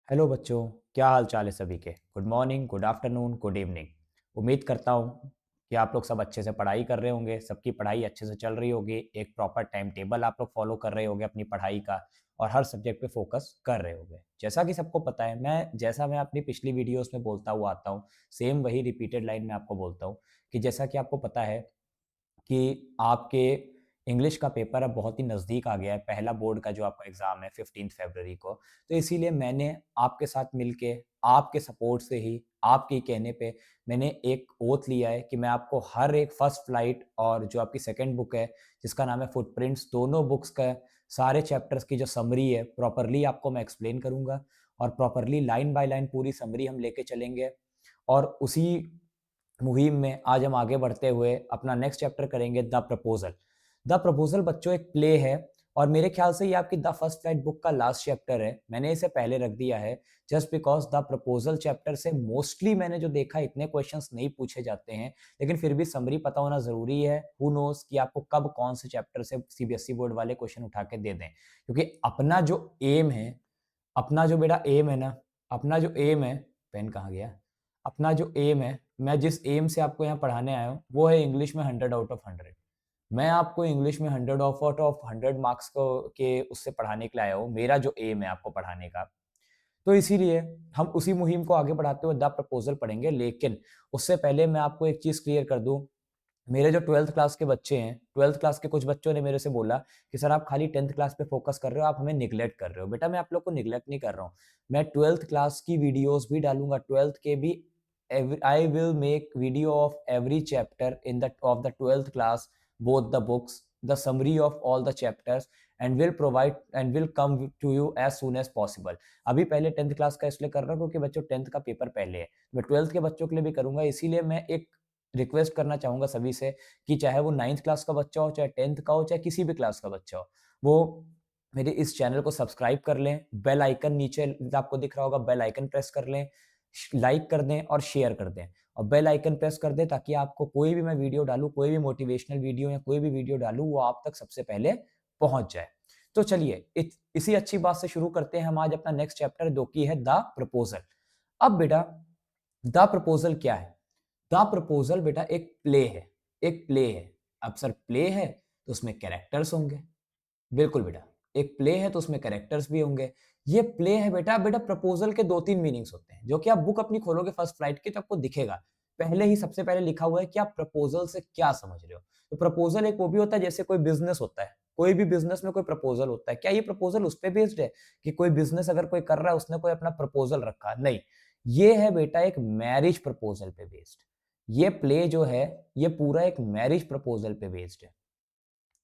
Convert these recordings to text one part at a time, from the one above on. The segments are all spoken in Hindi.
हेलो बच्चों। क्या हाल चाल है सभी के। Good morning, good afternoon, good evening. उम्मीद करता हूँ कि आप लोग सब अच्छे से पढ़ाई कर रहे होंगे, सबकी पढ़ाई अच्छे से चल रही होगी, एक प्रॉपर टाइम टेबल आप लोग फॉलो कर रहे होंगे अपनी पढ़ाई का और हर सब्जेक्ट पे फोकस कर रहे होंगे। जैसा कि सबको पता है, मैं अपनी पिछली वीडियोस में बोलता हुआ आता हूँ, सेम वही रिपीटेड लाइन में आपको बोलता हूँ कि जैसा कि आपको पता है कि आपके इंग्लिश का पेपर अब बहुत ही नज़दीक आ गया है, पहला बोर्ड का जो आपका एग्ज़ाम है 15 फरवरी को। तो इसीलिए मैंने आपके साथ मिलके, आपके सपोर्ट से ही, आपके ही कहने पे मैंने एक ओथ लिया है कि मैं आपको हर एक फर्स्ट फ्लाइट और जो आपकी सेकंड बुक है जिसका नाम है फुटप्रिंट्स, दोनों बुक्स का सारे चैप्टर्स की जो समरी है प्रॉपरली आपको मैं एक्सप्लेन करूँगा और प्रॉपरली लाइन बाय लाइन पूरी समरी हम लेके चलेंगे। और उसी मुहिम में आज हम आगे बढ़ते हुए अपना नेक्स्ट चैप्टर करेंगे, द प्रपोजल। द प्रपोजल बच्चों एक प्ले है और मेरे ख्याल से ये आपकी द फर्स्ट फ्लाइट बुक का लास्ट चैप्टर है। मैंने इसे पहले रख दिया है just because the proposal chapter से मोस्टली मैंने जो देखा इतने क्वेश्चंस नहीं पूछे जाते हैं, लेकिन फिर भी समरी पता होना जरूरी है। हु नोस कि आपको कब कौन से चैप्टर से सीबीएसई बोर्ड वाले क्वेश्चन उठा के दे दें, क्योंकि अपना जो एम है, अपना जो बेटा एम है ना, अपना जो एम है, पेन कहाँ गया, अपना जो एम है, मैं जिस एम से आपको यहाँ पढ़ाने आया हूँ वो है इंग्लिश में 100 आउट ऑफ 100। मैं आपको इंग्लिश में 100 आउट ऑफ 100 को के उससे पढ़ाने के लिए आया हूँ, मेरा जो एम है आपको पढ़ाने का। तो इसीलिए हम उसी मुहिम को आगे बढ़ाते हुए द प्रपोजल पढ़ेंगे, लेकिन उससे पहले मैं आपको एक चीज क्लियर कर दूं। मेरे जो 12th क्लास के बच्चे हैं, 12th क्लास के कुछ बच्चों ने मेरे से बोला कि सर आप खाली 10th क्लास पे फोकस कर रहे हो, आप हमें निगलेक्ट कर रहे हो। बेटा मैं आप लोग को निगलेक्ट नहीं कर रहा हूँ, मैं 12th क्लास की वीडियोस भी डालूंगा, 12th के भी। I will make video of every chapter in the of the 12th class, both the books, the summary of all the chapters and will come to you as soon as possible. अभी पहले 10th क्लास का इसलिए कर रहा हूँ क्योंकि बच्चों 10th का पेपर पहले है, मैं 12th के बच्चों के लिए भी करूंगा। इसीलिए मैं एक रिक्वेस्ट करना चाहूंगा सभी से कि चाहे वो 9th क्लास का बच्चा हो, चाहे 10th का हो, चाहे किसी भी क्लास का बच्चा हो, वो मेरे इस चैनल को सब्सक्राइब कर लें। बेल आइकन नीचे आपको दिख रहा होगा, बेल आइकन प्रेस कर लें, लाइक कर दें और शेयर कर दें और बेल आइकन प्रेस कर दें ताकि आपको कोई भी मैं वीडियो डालूं, कोई भी मोटिवेशनल वीडियो या कोई भी वीडियो डालूं, वो आप तक सबसे पहले पहुंच जाए। तो चलिए इसी अच्छी बात से शुरू करते हैं हम आज अपना नेक्स्ट चैप्टर, जो कि है द प्रपोजल। अब बेटा द प्रपोजल क्या है? द प्रपोजल बेटा एक प्ले है, एक प्ले है। अब सर प्ले है तो उसमें कैरेक्टर्स होंगे, बिल्कुल बेटा, एक प्ले है तो उसमें कैरेक्टर्स भी होंगे। ये प्ले है बेटा, प्रपोजल के दो तीन मीनिंग्स होते हैं जो कि आप बुक अपनी खोलोगे फर्स्ट फ्लाइट की तो आपको दिखेगा। पहले ही सबसे पहले लिखा हुआ है कि आप प्रपोजल से क्या समझ रहे हो। तो प्रपोजल एक वो भी होता है जैसे कोई बिजनेस होता है, कोई भी बिजनेस में कोई प्रपोजल होता है। क्या ये प्रपोजल उस पर बेस्ड है कि कोई बिजनेस अगर कोई कर रहा है उसने कोई अपना प्रपोजल रखा? नहीं, ये है बेटा एक मैरिज प्रपोजल पे बेस्ड। ये प्ले जो है ये पूरा एक मैरिज प्रपोजल पे बेस्ड है।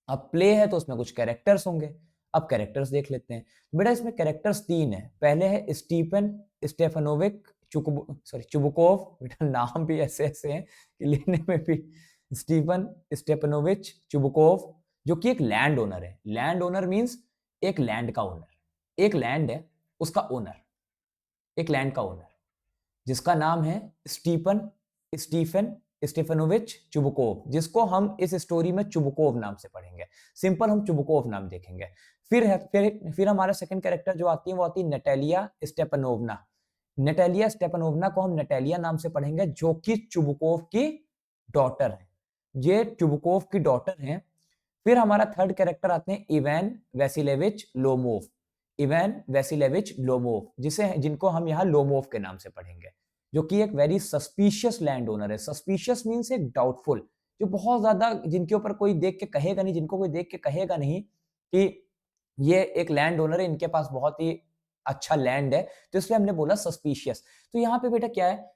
अब प्ले है तो उसमें कुछ कैरेक्टर्स होंगे। अब कैरेक्टर्स देख लेते हैं बेटा, इसमें कैरेक्टर्स तीन है। पहले है स्टीफन स्टेफनोविक चुबुकोव। बेटा नाम भी ऐसे ऐसे हैं कि लेने में भी। स्टीफन स्टेपनोविच चुबुकोव, जो कि एक लैंड ओनर है। लैंड ओनर मींस एक लैंड का ओनर, एक लैंड है उसका ओनर, एक लैंड का ओनर जिसका नाम है स्टीफन स्टीफन स्टेफनोविच चुबुकोव, जिसको हम इस स्टोरी में चुबुकोव नाम से पढ़ेंगे। सिंपल हम चुबुकोव नाम देखेंगे। फिर हमारा सेकंड कैरेक्टर जो आती है वो आती है नटेलिया स्टेपनोवना। नटेलिया स्टेपनोवना को हम नटेलिया नाम से पढ़ेंगे, जो कि चुबुकोव की डॉटर है। ये चुबुकोव की डॉटर है। फिर हमारा थर्ड कैरेक्टर आते हैं इवान वेसिलेविच लोमोव। इवान वेसिलेविच लोमोव, जिनको हम यहाँ लोमोव के नाम से पढ़ेंगे, जो कि एक वेरी सस्पिशियस लैंड ओनर है। सस्पिशियस मीन्स एक डाउटफुल, जो बहुत ज्यादा, जिनके ऊपर कोई देख के कहेगा नहीं, जिनको कोई देख के कहेगा नहीं कि ये एक लैंड ओनर है, इनके पास बहुत ही अच्छा लैंड है, तो इसलिए हमने बोला सस्पिशियस। तो यहाँ पे बेटा क्या है,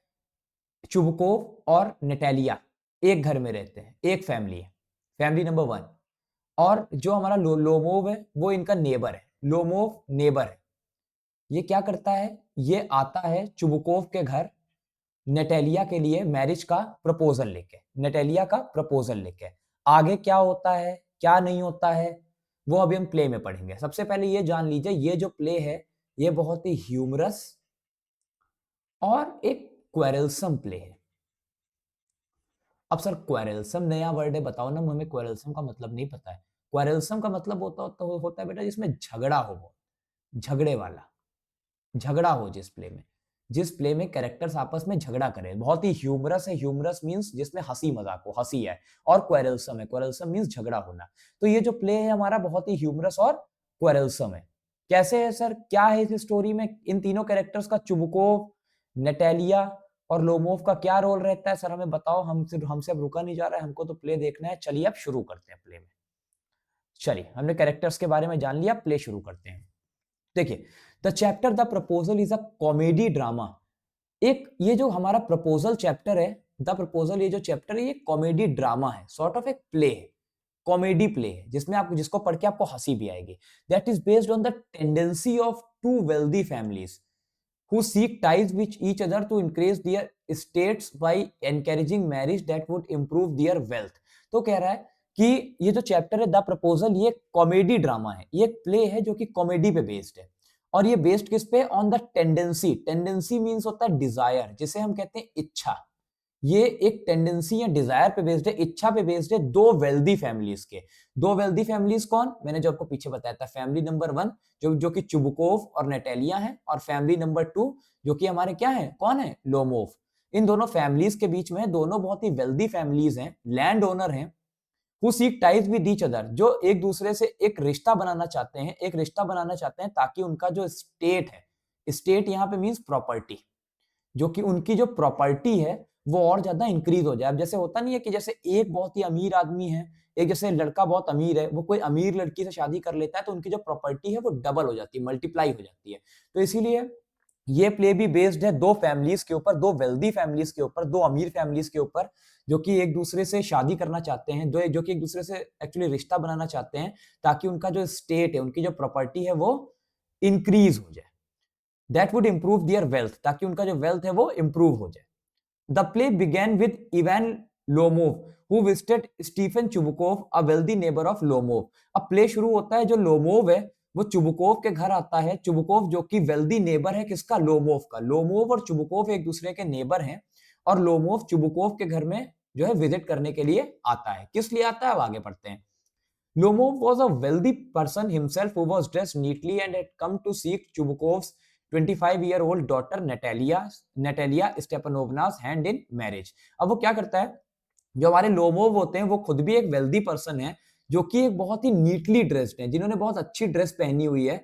चुबकोव और नेटेलिया एक घर में रहते हैं, एक फैमिली है, फैमिली नंबर वन। और जो हमारा लोमोव है वो इनका नेबर है, लोमोव नेबर है। ये क्या करता है, ये आता है चुबकोव के घर नेटेलिया के लिए मैरिज का प्रपोजल लेके, नेटेलिया का प्रपोजल लेके। आगे क्या होता है क्या नहीं होता है वो अभी हम प्ले में पढ़ेंगे। सबसे पहले ये जान लीजिए, ये जो प्ले है ये बहुत ही ह्यूमरस और एक क्वेरलसम प्ले है। अब सर क्वेरलसम नया वर्ड है, बताओ ना, हमें क्वेरलसम का मतलब नहीं पता है। क्वेरलसम का मतलब होता है बेटा जिसमें झगड़ा हो, झगड़े वाला। झगड़ा हो जिस प्ले में कैरेक्टर्स आपस में झगड़ा करें, बहुत ही ह्यूमरस है। ह्यूमरस मींस जिसमें हंसी मजाक हो, हंसी है। और क्वेरलसम है, क्वेरलसम मींस झगड़ा होना। तो ये जो प्ले है हमारा बहुत ही ह्यूमरस और क्वेरलसम है। कैसे है सर, क्या है इस स्टोरी में? इन तीनों कैरेक्टर्स का, चुबकोव, नेटेलिया और लोमोव का क्या रोल रहता है सर, हमें बताओ। हमसे अब रुका नहीं जा रहा है, हमको तो प्ले देखना है। चलिए अब शुरू करते हैं प्ले में। चलिए, हमने कैरेक्टर्स के बारे में जान लिया, प्ले शुरू करते हैं। देखिए, the chapter the proposal is a comedy drama. एक ये जो हमारा प्रपोजल चैप्टर है, द प्रपोजल, ये जो चैप्टर है ये कॉमेडी ड्रामा है, सॉर्ट ऑफ एक प्ले है, कॉमेडी प्ले है, जिसमें आप जिसको पढ़ के आपको हंसी भी आएगी। That is based on the tendency of two wealthy families who seek ties with each other to increase their estates by encouraging marriage that would improve their wealth। तो कह रहा है कि ये जो चैप्टर है द प्रपोजल, ये कॉमेडी ड्रामा है, ये प्ले है जो कि कॉमेडी पे बेस्ड है। और ये बेस्ड किस पे? On the tendency. Tendency means होता है डिजायर, जिसे हम कहते हैं इच्छा। ये एक टेंडेंसी या डिजायर पे बेस्ड है, इच्छा पे बेस्ड है, दो वेल्दी फैमिलीज के। दो वेल्दी फैमिलीज कौन? मैंने जो आपको पीछे बताया था, फैमिली नंबर 1 जो कि चुबकोव और नेटेलिया है, और फैमिली नंबर 2 जो कि हमारे क्या है, कौन है? लोमोव। इन दोनों फैमिलीज के बीच में, दोनों बहुत ही वेल्दी फैमिलीज हैं, लैंड ओनर हैं, who seek ties with each other, जो एक दूसरे से एक रिश्ता बनाना चाहते हैं, एक रिश्ता बनाना चाहते हैं ताकि उनका जो स्टेट है, स्टेट यहाँ पे मीन्स प्रॉपर्टी, जो कि उनकी जो प्रॉपर्टी है वो और ज्यादा इंक्रीज हो जाए। अब जैसे होता नहीं है कि जैसे एक बहुत ही अमीर आदमी है, एक जैसे लड़का बहुत अमीर है, वो कोई अमीर लड़की से शादी कर लेता है तो उनकी जो प्रॉपर्टी है वो डबल हो जाती है, मल्टीप्लाई हो जाती है। तो इसीलिए ये प्ले भी बेस्ड है दो फैमिलीज के ऊपर, दो वेल्दी फैमिलीज के ऊपर, दो अमीर फैमिलीज के ऊपर, जो कि एक दूसरे से शादी करना चाहते हैं, जो कि एक दूसरे से एक्चुअली रिश्ता बनाना चाहते हैं ताकि उनका जो स्टेट है, उनकी जो प्रॉपर्टी है वो इंक्रीज हो जाए। That would improve their wealth, ताकि उनका जो वेल्थ है वो इंप्रूव हो जाए। The play began with Ivan Lomov who visited Stephen Chubukov, a wealthy neighbour of Lomov. अब प्ले शुरू होता है, जो लोमोव है वो चुबकोव के घर आता है। चुबकोव जो कि वेल्दी नेबर है किसका? लोमोव का। लोमोव और चुबकोव एक दूसरे के नेबर हैं, और लोमोव चुबकोव के घर में जो है विजिट करने के लिए आता है। किस लिए आता है, अब आगे पढ़ते हैं। Lomov was a wealthy person himself who was dressed neatly and had come to seek Chubukov's 25-year-old daughter Natalia Stepanovna's hand in marriage। अब वो क्या करता है, जो हमारे लोमोव होते हैं वो खुद भी एक वेल्दी पर्सन है, जो कि एक बहुत ही नीटली ड्रेस्ड है, जिन्होंने बहुत अच्छी ड्रेस पहनी हुई है,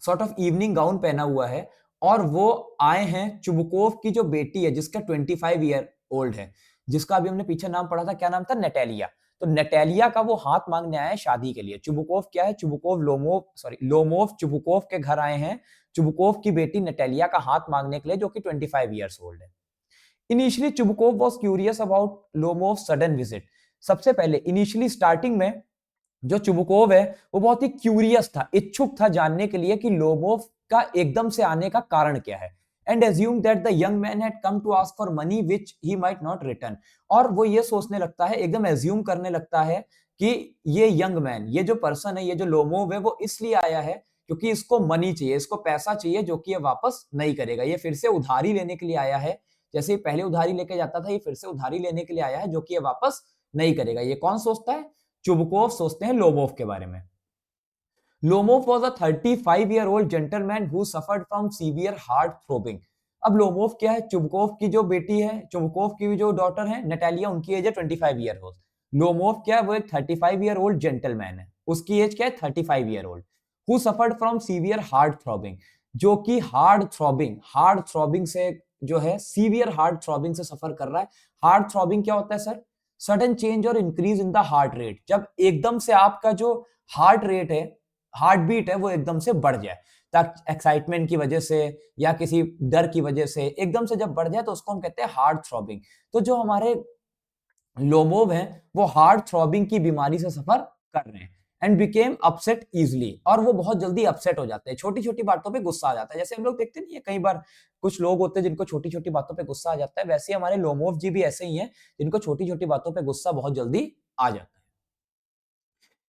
सॉर्ट ऑफ इवनिंग गाउन पहना हुआ है, और वो आए हैं चुबकोव की जो बेटी है जिसका 25 ईयर ओल्ड है, जिसका अभी हमने पीछे नाम पढ़ा था, क्या नाम था? नेटेलिया। तो नेटेलिया का वो हाथ मांगने आया है शादी के लिए। चुबकोव क्या है? चुबकोव लोमोव चुबकोव के घर आए हैं चुबकोव की बेटी नेटेलिया का हाथ मांगने के लिए, जो कि 25 ईयर्स ओल्ड है। Initially Chubukov was curious about Lomov sudden visit. सबसे पहले इनिशियली स्टार्टिंग में जो चुबकोव है वो बहुत ही क्यूरियस था, इच्छुक था जानने के लिए कि लोमोव का एकदम से आने का कारण क्या है। And assumed that the young man had come to ask for money which he might not return। और वो ये सोचने लगता है, एकदम एज्यूम करने लगता है कि ये यंग मैन, ये जो पर्सन है, ये जो लोमोव है, वो इसलिए आया है क्योंकि इसको मनी चाहिए, इसको पैसा चाहिए, जो कि ये वापस नहीं करेगा। ये फिर से उधारी लेने के लिए आया है, जैसे पहले उधारी लेके जाता था, ये फिर से उधारी लेने के लिए आया है, जो कि ये वापस नहीं करेगा। ये कौन सोचता है? चुबकोव सोचते हैं लोमोव के बारे में। Lomov was a 35-year-old gentleman who suffered from severe heart throbbing। अब लोमोव क्या है? चुबकोव की जो बेटी है, चुबकोव की जो डॉटर है नटालिया, उनकी एज है 25 ईयर ओल्ड। लोमोव क्या है? वो एक 35 ईयर ओल्ड जेंटलमैन है, उसकी एज क्या है? 35 year old. Who suffered from severe heart throbbing, जो कि हार्ट थ्रॉबिंग से जो है, सीवियर हार्ट थ्रॉबिंग से सफर कर रहा है। हार्ट थ्रॉबिंग क्या होता है सर? सडन चेंज और increase in the heart rate, जब एकदम से आपका जो हार्ट रेट है, हार्ट बीट है, वो एकदम से बढ़ जाए, ताकि एक्साइटमेंट की वजह से या किसी डर की वजह से एकदम से जब बढ़ जाए तो उसको हम कहते हैं हार्ट थ्रॉबिंग। तो जो हमारे लोमोव हैं वो हार्ट थ्रॉबिंग की बीमारी से सफर कर रहे हैं। एंड बिकेम अपसेट इजिली, और वो बहुत जल्दी अपसेट हो जाते हैं, छोटी छोटी बातों पे गुस्सा आ जाता है। जैसे हम लोग देखते नहीं है, कई बार कुछ लोग होते हैं जिनको छोटी छोटी बातों पे गुस्सा आ जाता है, वैसे हमारे लोमोव जी भी ऐसे ही हैं, जिनको छोटी छोटी बातों पे गुस्सा बहुत जल्दी आ जाता है।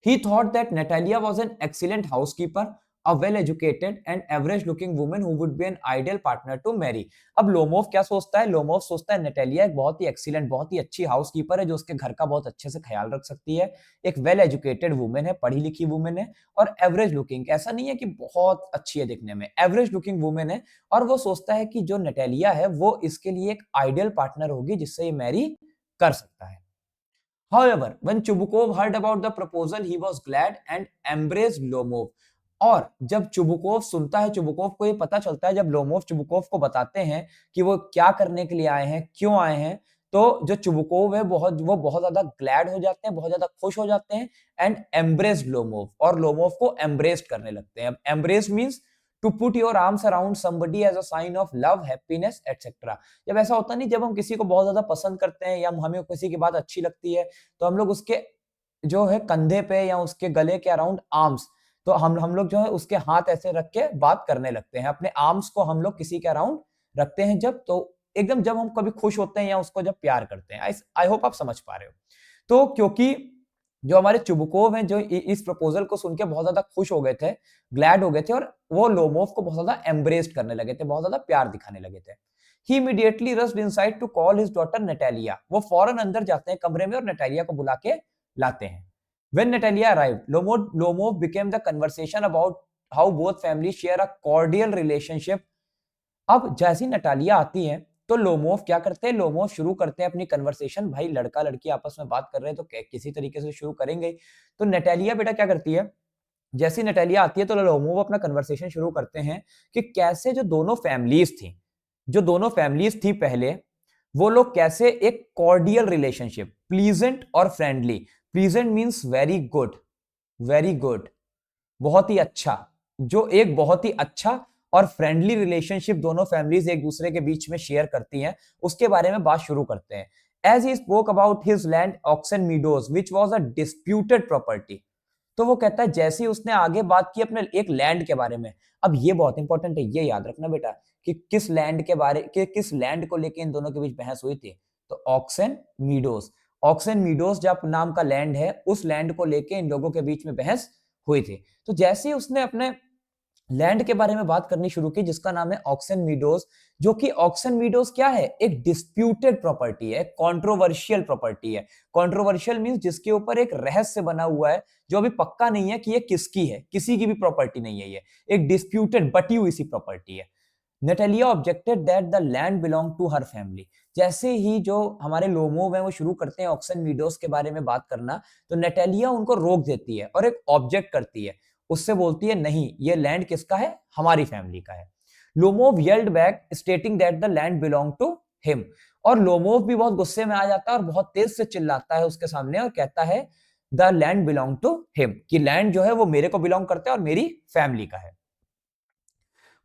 He thought that Natalia was an excellent housekeeper a well educated and average looking woman who would be an ideal partner to marry। अब लोमोव क्या सोचता है? लोमोव सोचता है नटालिया एक बहुत ही एक्सीलेंट, बहुत ही अच्छी हाउसकीपर है जो उसके घर का बहुत अच्छे से ख्याल रख सकती है, एक वेल एजुकेटेड वुमेन है, पढ़ी लिखी वुमेन है, और एवरेज लुकिंग, ऐसा नहीं है कि बहुत अच्छी है दिखने में, एवरेज लुकिंग वुमेन है, और वो सोचता है कि जो नटालिया है वो इसके लिए एक आइडियल पार्टनर होगी जिससे ये मैरी कर सकता है। However, when Chubukov heard about the proposal, he was glad and embraced Lomov। और जब चुबुकोव सुनता है, चुबुकोव को ये पता चलता है, जब लोमोव चुबुकोव को बताते हैं कि वो क्या करने के लिए आए हैं, क्यों आए हैं, तो जो चुबुकोव है वो बहुत ज्यादा ग्लैड हो जाते हैं, बहुत ज्यादा खुश हो जाते हैं, एंड एम्ब्रेस्ड लोमोव, और लोमोव को एम्ब्रेस्ड करने लगते हैं। Embraced means to put your arms around somebody as a sign of love, happiness etcetera. जब ऐसा होता नहीं, जब हम किसी को बहुत ज्यादा पसंद करते हैं या हमें किसी की बात अच्छी लगती है तो हम लोग उसके जो है कंधे पे या उसके गले के अराउंड आर्म्स, तो हम लोग जो है उसके हाथ ऐसे रख के बात करने लगते हैं, अपने आर्म्स को हम लोग किसी के अराउंड रखते हैं जब, तो एकदम जब हम कभी खुश होते हैं या उसको जब प्यार करते हैं। आई होप आप समझ पा रहे हो। तो क्योंकि जो हमारे चुबुकोव हैं जो इस प्रपोजल को सुन के बहुत ज्यादा खुश हो गए थे, ग्लैड हो गए थे, और वो लोमोव को बहुत ज्यादा एम्ब्रेस्ड करने लगे थे, बहुत ज्यादा प्यार दिखाने लगे थे। He immediately rushed inside to call his daughter Natalia। वो फौरन अंदर जाते हैं कमरे में और नटालिया को बुला के लाते हैं। When Natalia arrived, Lomov became the conversation about how both families share a cordial relationship। अब जैसी नटालिया आती है तो लोमोव क्या करते हैं? लोमोव शुरू करते हैं अपनी कन्वर्सेशन। भाई लड़का लड़की आपस में बात कर रहे हैं तो किसी तरीके से शुरू करेंगे। तो नटालिया बेटा क्या करती है? जैसी नटालिया आती है तो लोमोव अपना कन्वर्सेशन शुरू करते हैं कि कैसे जो दोनों फैमिलीज थी पहले, वो लोग कैसे एक कॉर्डियल रिलेशनशिप, प्लीजेंट और friendly, pleasant means very good, very good, बहुत ही अच्छा, जो एक बहुत ही अच्छा और फ्रेंडली रिलेशनशिप दोनों फैमिलीज एक दूसरे के बीच में शेयर करती हैं, उसके बारे में बात शुरू करते हैं। As he spoke about his land Oxen Meadows which was a disputed property. तो वो कहता है जैसे ही उसने आगे बात की अपने एक लैंड के बारे में। अब ये बहुत इंपॉर्टेंट है, ये याद रखना बेटा कि किस लैंड को लेके इन दोनों के बीच बहस हुई थी। तो ऑक्सन मीडोज जब नाम का लैंड है, उस लैंड को लेके इन लोगों के बीच में बहस हुई थी। तो जैसे ही उसने अपने लैंड के बारे में बात करनी शुरू की जिसका नाम है ऑक्सन मीडोज, जो कि ऑक्सन मीडोज क्या है? एक डिस्प्यूटेड प्रॉपर्टी है, कंट्रोवर्शियल प्रॉपर्टी है। कंट्रोवर्शियल मींस जिसके ऊपर एक रहस्य बना हुआ है, जो अभी पक्का नहीं है कि ये किसकी है, किसी की भी प्रॉपर्टी नहीं है, ये एक डिस्प्यूटेड बटी हुई सी प्रॉपर्टी है। Natalia objected that the land belong to her family. जैसे ही जो हमारे लोमोव है वो शुरू करते हैं ऑक्सन मीडोज के बारे में बात करना, तो नटालिया उनको रोक देती है और एक ऑब्जेक्ट करती है, उससे बोलती है नहीं, ये लैंड किसका है? हमारी फैमिली का है। Lomov yelled back stating that the land belong to him. और लोमोव भी बहुत गुस्से में आ जाता है और बहुत तेज से चिल्लाता है उसके सामने और कहता है the land belong to him, कि लैंड जो है वो मेरे को बिलोंग करता है और मेरी फैमिली का है।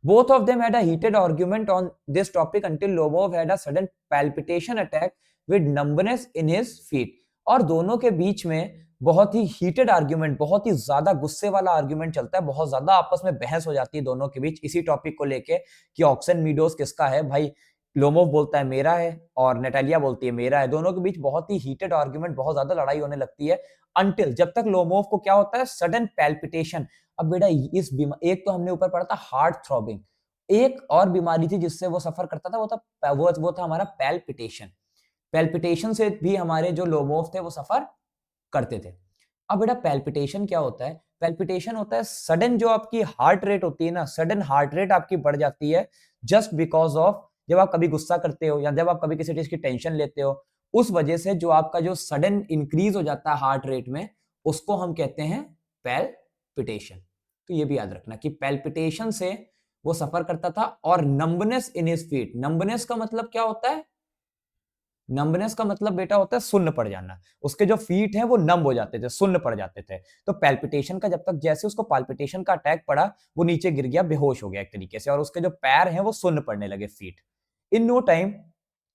Both of them had a heated argument on this topic until Lobov had a sudden palpitation attack with numbness in his feet। और दोनों के बीच में बहुत ही हीटेड आर्ग्यूमेंट, बहुत ही ज्यादा गुस्से वाला आर्ग्यूमेंट चलता है, बहुत ज्यादा आपस में बहस हो जाती है दोनों के बीच इसी टॉपिक को लेके कि ऑक्सन मीडोज किसका है। भाई लोमोव बोलता है मेरा है और नटालिया बोलती है मेरा है, दोनों के बीच बहुत ही हीटेड आर्ग्यूमेंट, बहुत ज्यादा लड़ाई होने लगती है अंटिल जब तक लोमोव को क्या होता है? Sudden palpitation. अब बेटा इस एक तो हमने ऊपर पढ़ा था हार्ट थ्रॉबिंग, एक और बीमारी थी जिससे वो सफर करता था, वो था हमारा पैल्पिटेशन। पैल्पिटेशन से भी हमारे जो लोमोव थे वो सफर करते थे। अब बेटा पैल्पिटेशन क्या होता है? पैल्पिटेशन होता है सडन जो आपकी हार्ट रेट होती है ना, सडन हार्ट रेट आपकी बढ़ जाती है जस्ट बिकॉज ऑफ जब आप कभी गुस्सा करते हो या जब आप कभी किसी चीज की टेंशन लेते हो, उस वजह से जो आपका जो सडन इंक्रीज हो जाता है हार्ट रेट में, उसको हम कहते हैं पैल्पिटेशन। तो ये भी याद रखना कि पैल्पिटेशन से वो सफर करता था। और numbness in his feet, numbness का मतलब क्या होता है? नंबनेस का मतलब बेटा होता है सुन्न पड़ जाना, उसके जो फीट हैं वो नंब हो जाते थे, सुन्न पड़ जाते थे। तो पैल्पिटेशन का जब तक जैसे उसको पैल्पिटेशन का अटैक पड़ा, वो नीचे गिर गया, बेहोश हो गया एक तरीके से, और उसके जो पैर हैं वो सुन्न पड़ने लगे, feet. In no time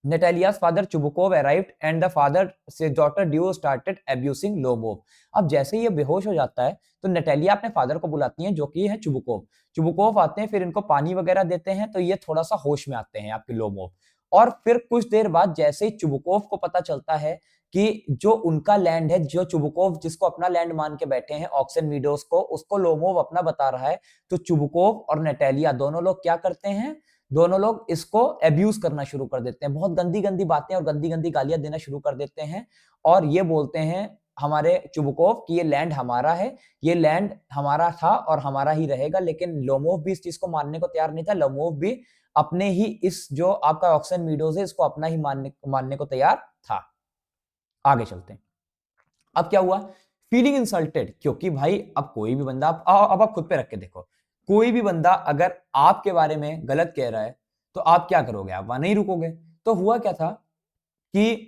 Natalia's father Chubukov arrived and the father's daughter Dio started abusing Lomov। अब जैसे ही ये बेहोश हो जाता है तो नटालिया अपने फादर को बुलाती हैं जो कि है चुबुकोव। चुबुकोव आते हैं, फिर इनको पानी वगैरह देते हैं तो ये थोड़ा सा होश में आते हैं आपके लोमोव। और फिर कुछ देर बाद जैसे ही चुबुकोव को पता चलता है कि जो उनका लैंड है, जो चुबुकोव जिसको अपना लैंड मान के बैठे हैं ऑक्सन मीडोज को, उसको लोमोव अपना बता रहा है। तो चुबुकोव और नटालिया दोनों लोग क्या करते हैं, दोनों लोग इसको एब्यूज करना शुरू कर देते हैं, बहुत गंदी गंदी बातें और गंदी गंदी गालियां देना शुरू कर देते हैं और ये बोलते हैं हमारे चुबुकोव कि ये लैंड हमारा है, ये लैंड हमारा था और हमारा ही रहेगा। लेकिन लोमोव भी इस चीज को मानने को तैयार नहीं था। लोमोव भी अपने ही इस जो आपका ऑक्सन मीडोज है इसको अपना ही मानने को तैयार था। आगे चलते हैं। अब क्या हुआ, फीलिंग इंसल्टेड, क्योंकि भाई अब कोई भी बंदा, अब आप खुद पे रख के देखो, कोई भी बंदा अगर आपके बारे में गलत कह रहा है तो आप क्या करोगे, आप वहां नहीं रुकोगे। तो हुआ क्या था कि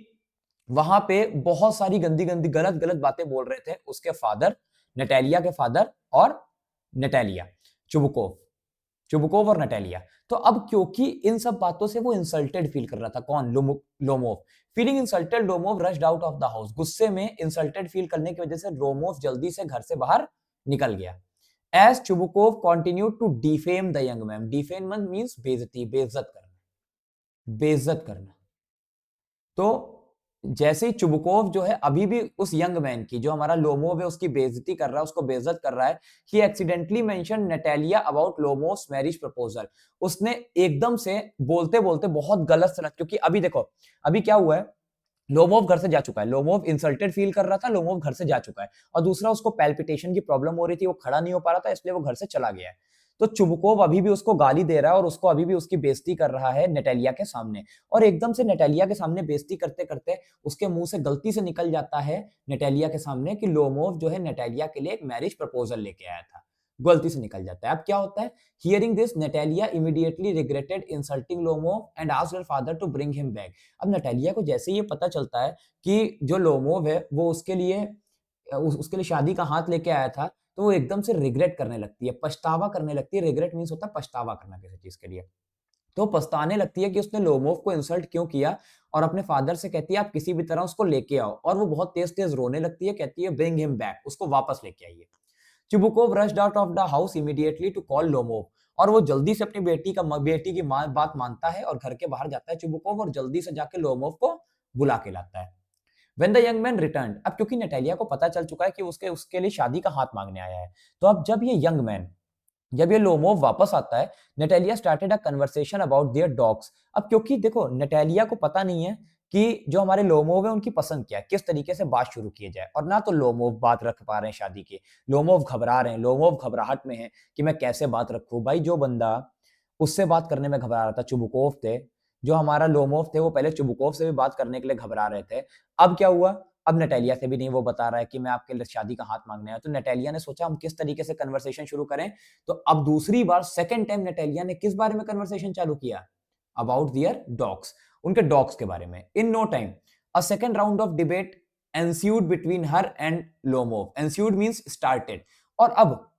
वहां पे बहुत सारी गंदी गंदी गलत गलत बातें बोल रहे थे उसके फादर, नटालिया के फादर और नटालिया, चुबुकोव चुबुकोव और नटालिया। तो अब क्योंकि इन सब बातों से वो इंसल्टेड फील कर रहा था, कौन, Lomov. Feeling insulted Lomov rushed out of the house. गुस्से में इंसल्टेड फील करने की वजह से लोमोव जल्दी से घर से बाहर निकल गया। As Chubukov continued to defame the young man. Defame means बेइज्जती, बेइज्जत करना, बेइज्जत करना। तो जैसे ही चुबुकोव जो है अभी भी उस यंग मैन की, जो हमारा लोमोव है, उसकी बेइज्जती कर रहा है, उसको बेइज्जत कर रहा है। He accidentally mention Natalia about Lomov's marriage proposal. उसने एकदम से बोलते बोलते बहुत गलत सनत, क्योंकि अभी देखो अभी क्या हुआ है, लोमोव घर से जा चुका है, लोमोव इंसल्टेड फील कर रहा था, लोमोव घर से जा चुका है। और दूसरा उसको पैल्पिटेशन की प्रॉब्लम हो रही थी, वो खड़ा नहीं हो पा रहा था, इसलिए वो घर से चला गया है। तो चुबुकोव अभी भी उसको गाली दे रहा है और उसको अभी भी उसकी बेइज्जती कर रहा है नटालिया के सामने। और एकदम से नटालिया के सामने बेइज्जती करते करते उसके मुंह से गलती से निकल जाता है नटालिया के सामने कि लोमोव जो है नटालिया के लिए एक मैरिज प्रपोजल लेके आया था। गलती से निकल जाता है। अब क्या होता है, hearing this Natalia immediately regretted insulting Lomov and asked her father to bring him back. अब नटालिया को जैसे ये पता चलता है कि जो लोमोव है वो उसके लिए शादी का हाथ लेके आया था, तो वो एकदम से रिग्रेट करने लगती है, पछतावा करने लगती है। रिग्रेट मीन्स होता है पछतावा करना किसी चीज के लिए। तो पछताने लगती है कि उसने लोमोव को इंसल्ट क्यों किया और अपने फादर से कहती है आप किसी भी तरह उसको लेके आओ। और वो बहुत तेज तेज रोने लगती है, कहती है ब्रिंग हिम बैक, उसको वापस लेके आइए। Chubukov rushed out of the house immediately to call Lomov. और वो जल्दी से अपनी बेटी की बात मानता है और घर के बाहर जाता है चुबुकोव, और जल्दी से जाके लोमोव को बुला के लाता है। When the young man returned, अब क्योंकि नटालिया को पता चल चुका है कि उसके लिए शादी का हाथ मांगने आया है, तो अब जब ये लोमोव वापस आता है, Natalia started a conversation about their dogs. अब क्योंकि देखो नटालिया को पता नहीं है कि जो हमारे लोमोव है उनकी पसंद क्या है, किस तरीके से बात शुरू की जाए। और ना तो लोमोव बात रख पा रहे हैं शादी की, लोमोव घबरा रहे हैं, लोमोव घबराहट में है कि मैं कैसे बात रखूं। भाई जो बंदा उससे बात करने में घबरा रहा था, चुबुकोव थे, जो हमारा लोमोव थे, वो पहले चुबुकोव से भी बात करने के लिए घबरा रहे थे। अब क्या हुआ, अब नटालिया से भी नहीं वो बता रहा है कि मैं आपके लिए शादी का हाथ मांगने आया। तो नटालिया ने सोचा हम किस तरीके से कन्वर्सेशन शुरू करें। तो अब दूसरी बार सेकंड टाइम नटालिया ने किस बारे में कन्वर्सेशन चालू किया, अबाउट देयर डॉग्स, उनके डॉग्स के बारे में। In no time a second round of debate ensued between her and Lomov. Ensued means started. और अब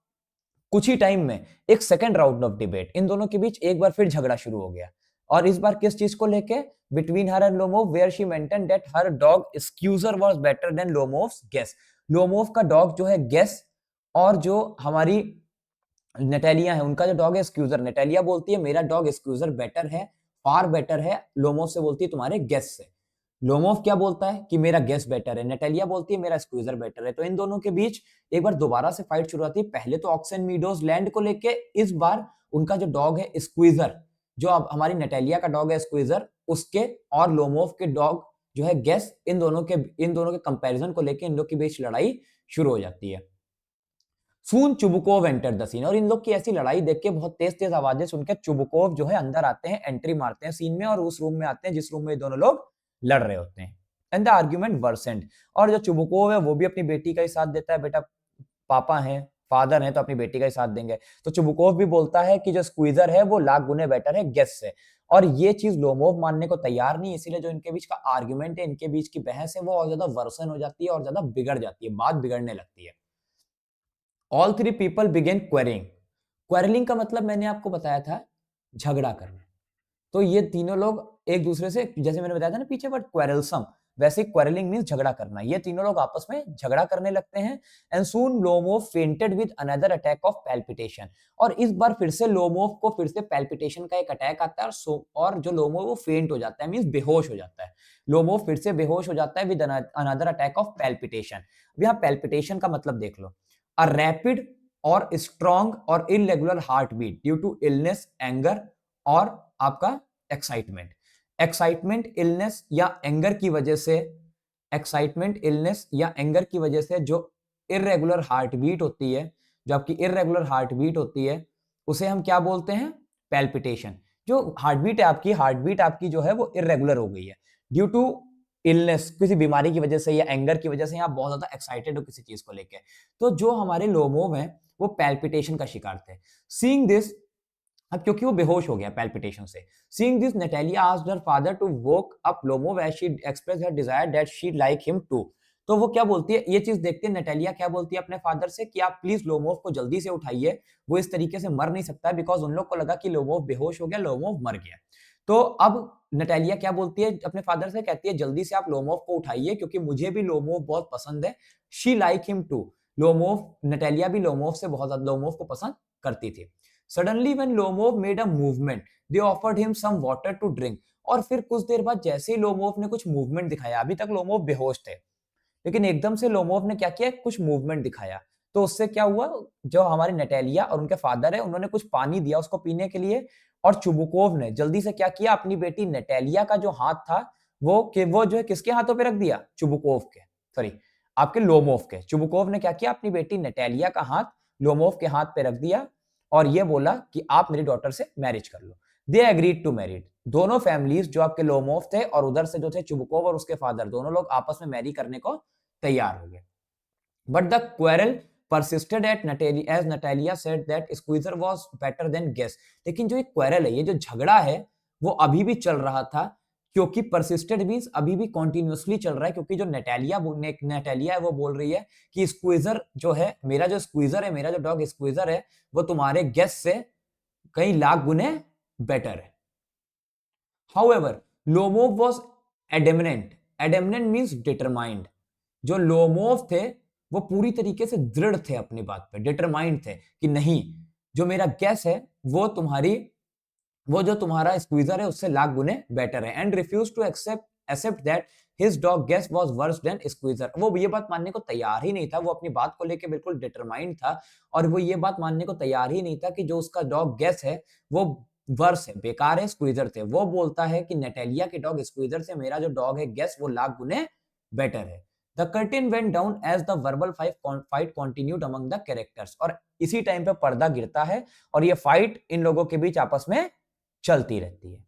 कुछ ही टाइम में एक सेकंड राउंड ऑफ डिबेट, इन दोनों के बीच एक बार फिर झगड़ा शुरू हो गया। और इस बार किस चीज को लेके, between her and Lomov, where she maintain that her dog Squeezer was better than Lomov's Guess. Lomov का डॉग जो है गेस, और जो हमारी नटालिया है उनका जो डॉग है स्क्यूजर। नटालिया बोलती है मेरा डॉग स्क्यूजर बेटर है, फार बेटर है, लोमोव से बोलती है तुम्हारे गेस से। लोमोव क्या बोलता है कि मेरा गेस बेटर है, नटालिया बोलती है मेरा स्क्वीजर बेटर है। तो इन दोनों के बीच एक बार दोबारा से फाइट शुरू होती है। पहले तो ऑक्सन मीडोज लैंड को लेके, इस बार उनका जो डॉग है स्क्वीजर, जो अब हमारी नटालिया का डॉग है स्क्वीजर, उसके और लोमोव के डॉग जो है गेस, इन दोनों के कंपैरिजन को लेके इन लोग के बीच लड़ाई शुरू हो जाती है। सून चुबुकोव एंटर द सीन। और इन लोग की ऐसी लड़ाई देख के बहुत तेज तेज आवाजें सुनकर चुबुकोव जो है अंदर आते हैं, एंट्री मारते हैं सीन में, और उस रूम में आते हैं जिस रूम में ये दोनों लोग लड़ रहे होते हैं। And the argument worsened. और जो चुबुकोव है वो भी अपनी बेटी का ही साथ देता है, बेटा पापा हैं, फादर हैं, तो अपनी बेटी का ही साथ देंगे। तो चुबुकोव भी बोलता है कि जो स्क्वीजर है वो लाख गुने बेटर है गेस से। और ये चीज लोमोव मानने को तैयार नहीं, इसीलिए जो इनके बीच का आर्ग्यूमेंट है, इनके बीच की बहस है, वो और ज्यादा वर्सन हो जाती है और ज्यादा बिगड़ जाती है, बात बिगड़ने लगती है। All three people begin quarrying. Quarrelling का मतलब मैंने आपको बताया था झगड़ा करना। तो ये तीनों लोग एक दूसरे से, जैसे मैंने बताया था ना पीछे, बट क्वेरलसम, वैसे क्वेरलिंग मींस झगड़ा करना। ये तीनों लोग आपस में झगड़ा करने लगते हैं। And soon Lomov fainted with another attack of palpitation, और इस बार फिर से लोमोव को फिर से पैल्पिटेशन का एक अटैक आता है और जो लोमोव वो फेंट हो जाता है, मींस बेहोश हो जाता है। लोमोव फिर से बेहोश हो जाता है with another attack of palpitation. यहाँ पैल्पिटेशन का मतलब देख लो, अ रैपिड और स्ट्रॉन्ग और irregular heartbeat due to illness, anger और आपका एक्साइटमेंट। एक्साइटमेंट, इलनेस या एंगर की वजह से, एक्साइटमेंट, इलनेस या एंगर की वजह से जो इरेगुलर हार्ट बीट होती है, जो आपकी इरेगुलर हार्ट बीट होती है, उसे हम क्या बोलते हैं? पैल्पिटेशन। जो हार्ट बीट आपकी जो है वो इरेगुलर हो गई है ड्यू टू इलनेस, किसी बीमारी की वजह से या एंगर की वजह से, या बहुत ज्यादा एक्साइटेड हो किसी चीज को लेकर, तो जो हमारे लोमोव हैं वो पैल्पिटेशन का शिकार थे। सीइंग दिस, अब क्योंकि वो बेहोश हो गया पैल्पिटेशन से, seeing this Natalia asked her father to woke up Lomov as she express her desire that she like him too. तो वो क्या बोलती है, ये चीज देखते हैं नटालिया क्या बोलती है अपने फादर से कि आप प्लीज लोमोव को जल्दी से उठाइए, वो इस तरीके से मर नहीं सकता, बिकॉज उन लोग को लगा कि लोमोव बेहोश हो गया, लोमोव मर गया। तो अब नटालिया क्या बोलती है अपने फादर से, कहती है जल्दी से आप लोमोव को उठाइए क्योंकि मुझे भी लोमोव बहुत पसंद है। She like him too, Lomov, Natalia भी लोमोव से बहुत ज्यादा लोमोव को पसंद करती थी। Suddenly when Lomov made a movement they offered him some water to drink, और फिर कुछ देर बाद जैसे ही लोमोव ने कुछ मूवमेंट दिखाया, अभी तक लोमोव बेहोश थे, लेकिन एकदम से लोमोव ने क्या किया, कुछ मूवमेंट दिखाया, तो उससे क्या हुआ, जो हमारे नटालिया और उनके फादर है उन्होंने कुछ पानी दिया उसको पीने के लिए, और चुबुकोव ने जल्दी से क्या किया, अपनी बेटी नटालिया का जो हाथ था वो जो है किसके हाथों पे रख दिया, चुबुकोव के, सॉरी आपके लोमोव के। चुबुकोव ने क्या किया, अपनी बेटी नटालिया का हाथ लोमोव के हाथ पे रख दिया और ये बोला कि आप मेरी डॉटर से मैरिज कर लो। दे एग्रीड टू मैरिड, दोनों फैमिलीज जो आपके लोमोव थे और उधर से जो थे चुबुकोव और उसके फादर, दोनों लोग आपस में मैरी करने को तैयार हो गए। But the quarrel persisted at Natalia, as Natalia said that Squeezer was better than Guess। लेकिन जो एक क्वेरल है, ये जो झगड़ा है, वो अभी भी चल रहा था, क्योंकि persisted means अभी भी continuously चल रहा है, क्योंकि जो नटालिया है वो बोल रही है कि स्क्वीजर जो है, मेरा जो स्क्वीजर है, मेरा जो डॉग स्क्वीजर है, वो तुम्हारे गेस से कई लाख गुने बेटर है। However, Lomov was adamant. Adamant means determined. जो लोमोव थे वो पूरी तरीके से दृढ़ थे अपनी बात पे, डिटरमाइंड थे कि नहीं, जो मेरा गैस है वो जो तुम्हारा स्क्वीजर है उससे लाख गुने बेटर है। And refuse to accept that his dog Guess was worse than Squeezer. वो ये बात मानने को तैयार ही नहीं था, वो अपनी बात को लेकर बिल्कुल डिटरमाइंड था, और वो ये बात मानने को तैयार ही नहीं था कि जो उसका डॉग गैस है वो वर्स है, बेकार है, स्क्वीजर थे। वो बोलता है कि नटालिया के डॉग स्क्वीजर से मेरा जो डॉग है गैस वो लाख गुने बेटर है। The curtain went down as the verbal fight continued among the characters। और इसी टाइम पे पर्दा गिरता है और ये फाइट इन लोगों के बीच आपस में चलती रहती है।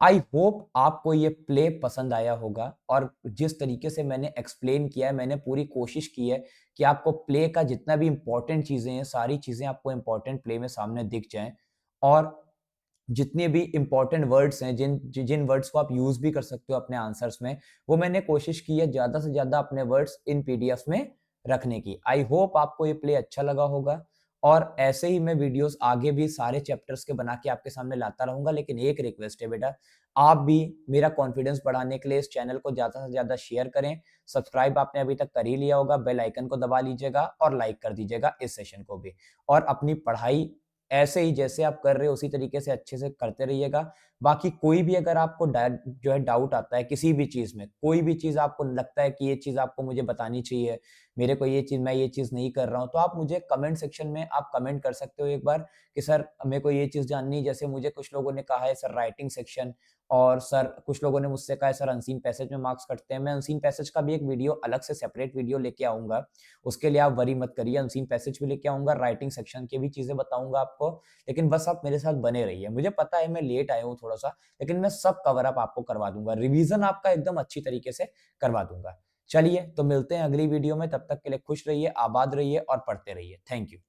आई होप आपको ये प्ले पसंद आया होगा, और जिस तरीके से मैंने एक्सप्लेन किया है, मैंने पूरी कोशिश की है कि आपको प्ले का जितना भी इंपॉर्टेंट चीजें हैं, सारी चीजें आपको इंपॉर्टेंट प्ले में सामने दिख जाएं, और जितने भी इंपॉर्टेंट वर्ड्स हैं, जिन वर्ड्स को आप यूज भी कर सकते हो अपने आंसर्स में, वो मैंने कोशिश की है ज्यादा से ज्यादा अपने वर्ड्स इन पीडीएफ में रखने की। आई होप आपको ये प्ले अच्छा लगा होगा, और ऐसे ही मैं वीडियोस आगे भी सारे चैप्टर्स के बना के आपके सामने लाता रहूंगा। लेकिन एक रिक्वेस्ट है बेटा, आप भी मेरा कॉन्फिडेंस बढ़ाने के लिए इस चैनल को ज्यादा से ज्यादा शेयर करें। सब्सक्राइब आपने अभी तक कर ही लिया होगा, बेल आइकन को दबा लीजिएगा और लाइक कर दीजिएगा इस सेशन को भी। और अपनी पढ़ाई ऐसे ही जैसे आप कर रहे हो उसी तरीके से अच्छे से करते रहिएगा। बाकी कोई भी अगर आपको जो है डाउट आता है किसी भी चीज में, कोई भी चीज आपको लगता है कि ये चीज आपको मुझे बतानी चाहिए, मेरे को ये चीज, मैं ये चीज नहीं कर रहा हूँ, तो आप मुझे कमेंट सेक्शन में आप कमेंट कर सकते हो एक बार कि सर मेरे को ये चीज जाननी है। जैसे मुझे कुछ लोगों ने कहा है सर राइटिंग सेक्शन, और सर कुछ लोगों ने मुझसे कहा है सर अनसीन पैसेज में मार्क्स कटते हैं। मैं अनसीन पैसेज का भी एक वीडियो अलग से सेपरेट वीडियो लेके आऊंगा, उसके लिए आप वरी मत करिए। अनसीन पैसेज भी लेके आऊंगा, राइटिंग सेक्शन की भी चीजें बताऊंगा आपको, लेकिन बस आप मेरे साथ बने रहिए। मुझे पता है मैं लेट आया हूँ थोड़ा सा, लेकिन मैं सब कवर अप आपको करवा दूंगा, रिवीजन आपका एकदम अच्छी तरीके से करवा दूंगा। चलिए तो मिलते हैं अगली वीडियो में, तब तक के लिए खुश रहिए, आबाद रहिए और पढ़ते रहिए। Thank you.